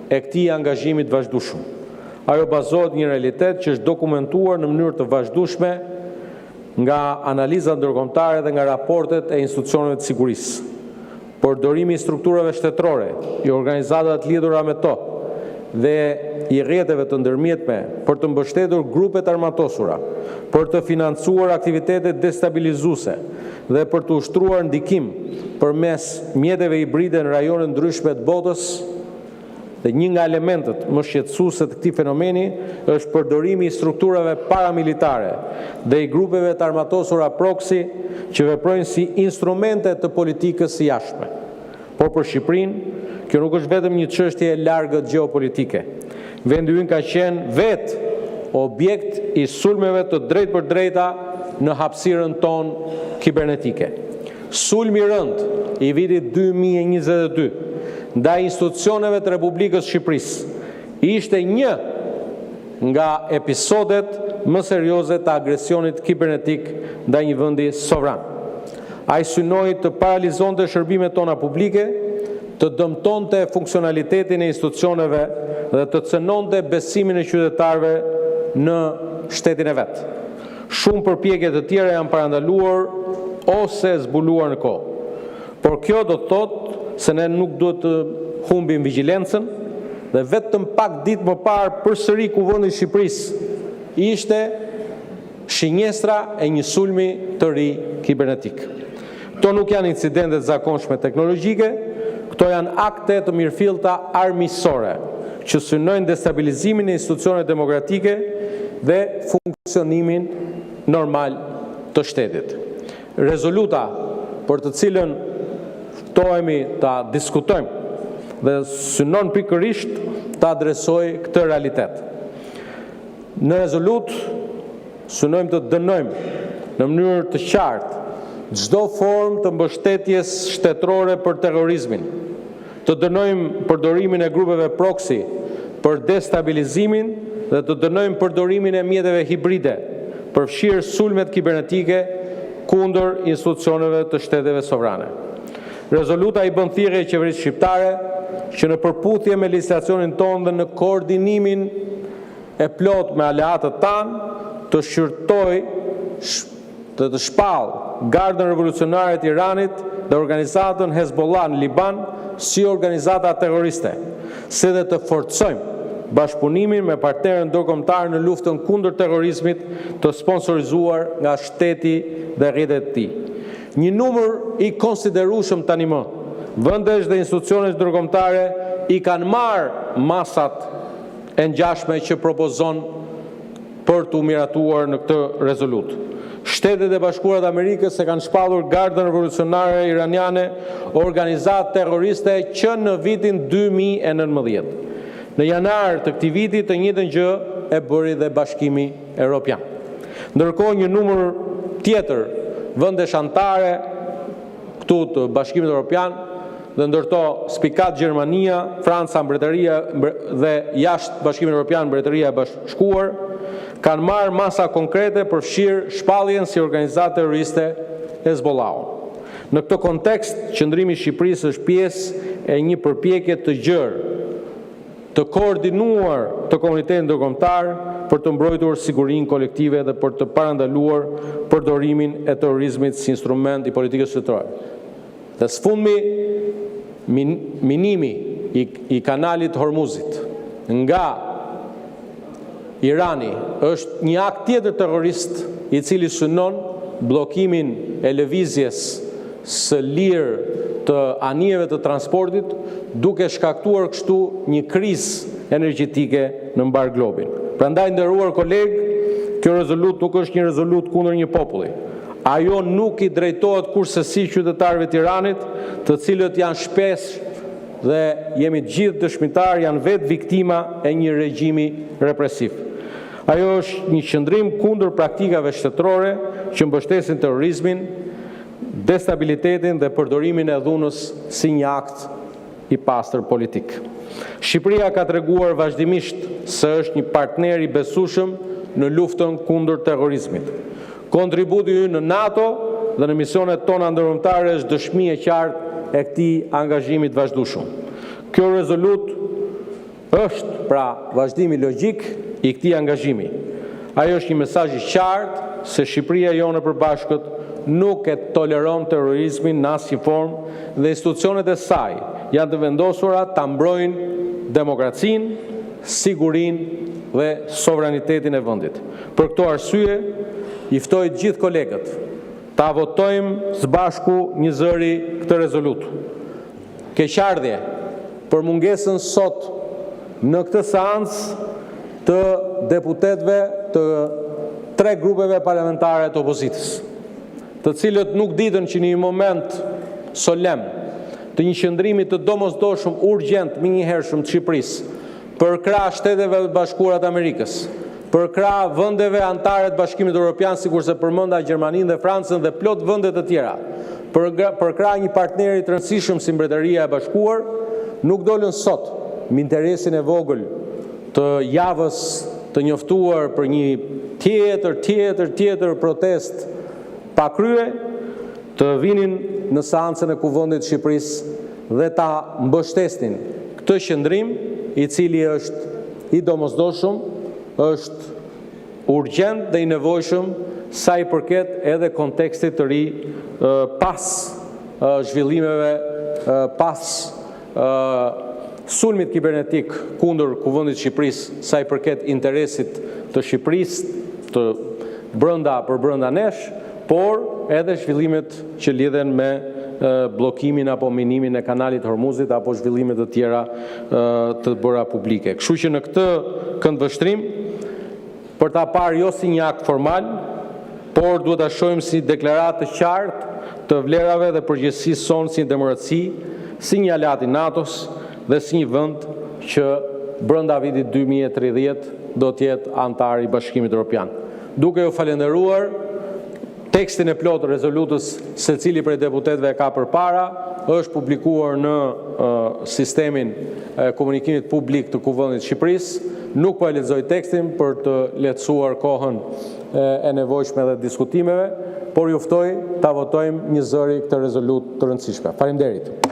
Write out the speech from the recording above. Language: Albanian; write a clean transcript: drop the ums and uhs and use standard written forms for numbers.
e këtij angazhimi të vazhdueshëm. Ajo bazohet në një realitet që është dokumentuar në mënyrë të vazhdueshme nga analizat ndërkombëtare dhe nga raportet e institucioneve të sigurisë. Përdorimi i strukturave shtetërore, i organizatave të lidhura me to dhe i rrjeteve të ndërmjetme për të mbështetur grupet armatosura, për të financuar aktivitete destabilizuese dhe për të ushtruar ndikim përmes mjeteve hibride në rajone ndryshme të botës. Dhe një nga elementet më shqetësuese të këtij fenomeni është përdorimi i strukturave paramilitare dhe i grupeve të armatosura proxy që veprojnë si instrumente të politikës së jashtme. Por për Shqipërinë, kjo nuk është vetëm një çështje e largët gjeopolitike. Vendi ynë ka qenë vetë objekt i sulmeve të drejtë për drejta në hapësirën tonë kibernetike. Sulmi i rënd i vitit 2022 ndaj institucioneve të Republikës Shqipërisë ishte një nga episodet më serioze të agresionit kibernetik ndaj një vendi sovran. Ai synoi të paralizonte shërbimet tona publike, të dëmtonte funksionalitetin e institucioneve dhe të cënonte besimin e qytetarëve në shtetin e vet. Shumë përpjekje të tjera janë parandaluar ose zbuluar në kohë. Por kjo do të thotë se ne nuk duhet të humbim vigjilencën dhe vetëm pak ditë më parë përsëri Kuvendi i Shqipërisë ishte shinjestra e një sulmi të ri kibernetik. Këto nuk janë incidente të zakonshme teknologjike, këto janë akte të mirëfillta armiqësore që synojnë destabilizimin e institucioneve demokratike dhe funksionimin normal të shtetit. Rezoluta për të cilën ftohemi ta diskutojmë dhe synon pikërisht ta adresojë këtë realitet. Në rezolut synojmë të dënojmë në mënyrë të qartë çdo formë të mbështetjes shtetërore për terrorizmin. Të dënojmë përdorimin e grupeve proxy për destabilizimin dhe të dënojmë përdorimin e mjeteve hibride për fshirë sulmet kibernetike kundër institucioneve të shteteve sovrane. Rezoluta i bën thirrje qeverisë shqiptare që në përputhje me legjislacionin tonë dhe në koordinimin e plot me aleatët tanë të shqyrtoj dhe të shpallë Gardën Revolucionare të Iranit dhe organizatën Hezbollah në Liban si organizata terroriste, si dhe të forcojmë bashkëpunimin me partnerën ndërkombëtar në luftën kundër terrorizmit të sponsorizuar nga shteti dhe rrjetet e tij. Një numër i konsiderueshëm tani më, vendesh dhe institucionet ndërkombëtare i kanë marrë masat e ngjashme që propozon për të miratuar në këtë rezolut. Shtetet e Bashkuara të Amerikës e kanë shpallur Gardën Revolucionare Iraniane, organizatë terroriste që në vitin 2019. Në janar të këtij viti të njëjtën gjë e bëri dhe Bashkimi Evropian. Ndërkohë një numër tjetër vendesh anëtare këtu të Bashkimit Evropian dhe ndërto spikat Gjermania, Franca, Mbretëria dhe jashtë Bashkimit Evropian, Mbretëria e Bashkuar, kanë marrë masa konkrete për fshirë shpalljen si organizatë terroriste Hezbollahu. Në këtë kontekst, qëndrimi i Shqipërisë është pjesë e një përpjekje të gjerë, të koordinuar të komunitetit ndërkombëtar për të mbrojtur sigurinë kolektive dhe për të parandaluar përdorimin e terrorizmit si instrument i politikës shtetërore. Dhe së fundmi, minimi i kanalit Hormuzit nga Irani është një akt tjetër terrorist i cili synon bllokimin e lëvizjes së lirë të anijeve të transportit, duke shkaktuar kështu një krizë energjetike në mbar globin. Prandaj, nderuar kolegë, kjo rezolut nuk është një rezolut kundër një populli. Ajo nuk i drejtohet kurrësi qytetarëve të Iranit, të cilët janë shpesh dhe jemi gjithë dëshmitar, janë vetë viktima e një regjimi represiv. Ajo është një qëndrim kundër praktikave shtetërore që mbështesin terrorizmin, destabilitetin dhe përdorimin e dhunës si një akt i pastër politik. Shqipëria ka treguar vazhdimisht se është një partner i besueshëm në luftën kundër terrorizmit. Kontributi ynë në NATO dhe në misionet tona ndërkombëtare është dëshmi e qartë e këtij angazhimi të vazhdueshëm. Kjo rezolut Është pra vazhdimi logjik i këtij angazhimi. Ajo është një mesazh i qartë se Shqipëria jonë e përbashkët nuk e toleron terrorizmin në asnjë formë dhe institucionet e saj janë të vendosura ta mbrojnë demokracinë, sigurinë dhe sovranitetin e vendit. Për këto arsye, i ftoj të gjithë kolegët ta votojmë së bashku një zëri këtë rezolut. Keqardhje për mungesën sot në këtë seancë të deputetëve të 3 grupeve parlamentare të opozitës, të cilët nuk ditën që në një moment solem të një qëndrimi të domosdoshëm urgjent menjëhershëm të Shqipërisë për krah Shteteve të Bashkuara të Amerikës, për krah vendeve anëtare të Bashkimit Evropian, sikurse përmenda Gjermaninë dhe Francën dhe plot vende të tjera, për krah një partneri të rëndësishëm si Mbretëria e Bashkuar, nuk dolën sot me interesin e vogël të javës të njoftuar për një tjetër protest pa krye, të vinin në seancën e Kuvendit të Shqipërisë dhe ta mbështesin këtë qëndrim i cili është i domosdoshëm, është urgjent dhe i nevojshëm sa i përket edhe kontekstit të ri pas zhvillimeve, pas sulmit kibernetik kundër Kuvendit të Shqipërisë, sa i përket interesit të Shqipërisë të brenda nesh, por edhe zhvillimet që lidhen me bllokimin apo minimin e kanalit Hormuzit apo zhvillimet të tjera të bëra publike. Kështu që në këtë këndvështrim, për ta parë jo si një akt formal, por duhet ta shohim si deklaratë të qartë të vlerave dhe përgjegjësisë sonë si demokraci, si një aleat i NATO-s dhe si një vend që brenda vitit 2030 do të jetë antar i Bashkimit Evropian. Duke ju falenderuar, tekstin e plotë të rezolutës secili prej deputetëve ka përpara, është publikuar në sistemin e komunikimit publik të Kuvendit të Shqipërisë. Nuk po e lexoj tekstin për të lehtësuar kohën e nevojshme dhe diskutimeve, por ju ftoj ta votojmë një zëri këtë rezolutë të rëndësishme. Faleminderit.